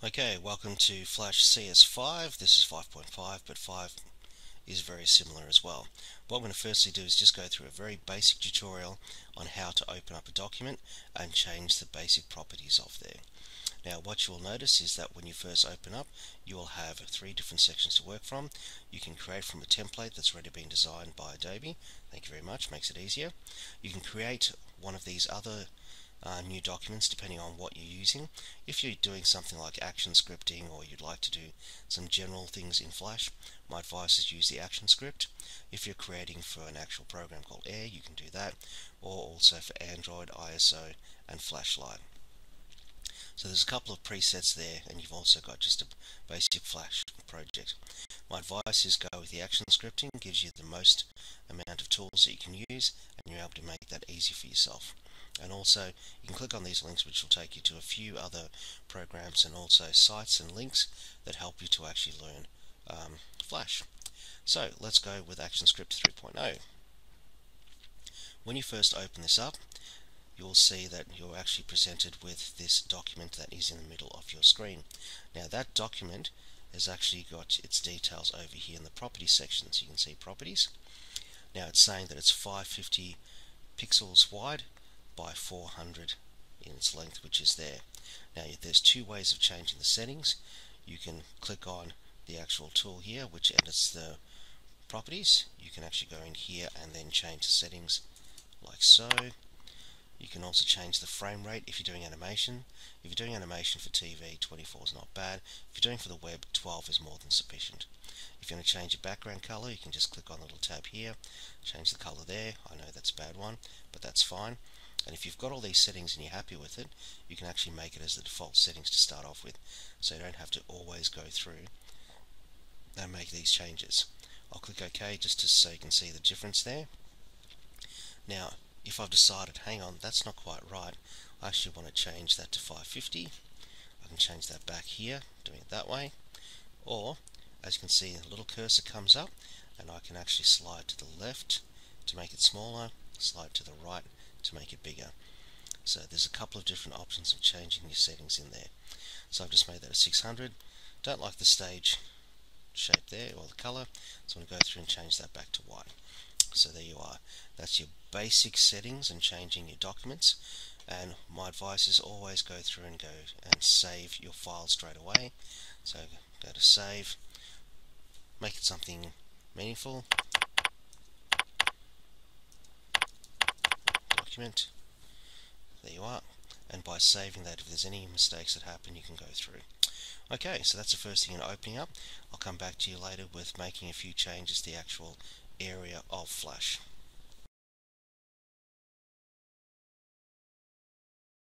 Okay, welcome to Flash CS5. This is 5.5, but 5 is very similar as well. What I'm going to firstly do is just go through a very basic tutorial on how to open up a document and change the basic properties of there. Now what you will notice is that when you first open up, you will have 3 different sections to work from. You can create from a template that's already been designed by Adobe. Thank you very much, makes it easier. You can create one of these other new documents depending on what you're using. If you're doing something like action scripting, or you'd like to do some general things in Flash, my advice is use the action script. If you're creating for an actual program called Air, you can do that, or also for Android, ISO and Flashlight. So there's a couple of presets there, and you've also got just a basic Flash project. My advice is go with the action scripting. It gives you the most amount of tools that you can use, and you're able to make that easy for yourself. And also you can click on these links, which will take you to a few other programs and also sites and links that help you to actually learn Flash. So let's go with ActionScript 3.0. When you first open this up, you'll see that you're actually presented with this document that is in the middle of your screen. Now that document has actually got its details over here in the properties section. So you can see properties. Now it's saying that it's 550 pixels wide by 400 in its length, which is there. Now there's 2 ways of changing the settings. You can click on the actual tool here which edits the properties. You can actually go in here and then change the settings like so. You can also change the frame rate if you're doing animation. If you're doing animation for TV, 24 is not bad. If you're doing for the web, 12 is more than sufficient. If you want to change your background color, you can just click on the little tab here, change the color there. I know that's a bad one, but that's fine. And if you've got all these settings and you're happy with it, you can actually make it as the default settings to start off with, so you don't have to always go through and make these changes. I'll click OK just so you can see the difference there. Now if I've decided, hang on, that's not quite right, I actually want to change that to 550, I can change that back here, doing it that way. Or, as you can see, a little cursor comes up and I can actually slide to the left to make it smaller, slide to the right to make it bigger. So there's a couple of different options of changing your settings in there. So I've just made that a 600. Don't like the stage shape there or the color, so I'm going to go through and change that back to white. So there you are. That's your basic settings and changing your documents. And my advice is always go through and save your file straight away. So go to save, make it something meaningful. Document. There you are. And by saving that, if there's any mistakes that happen, you can go through. Okay, so that's the first thing in opening up. I'll come back to you later with making a few changes to the actual area of Flash.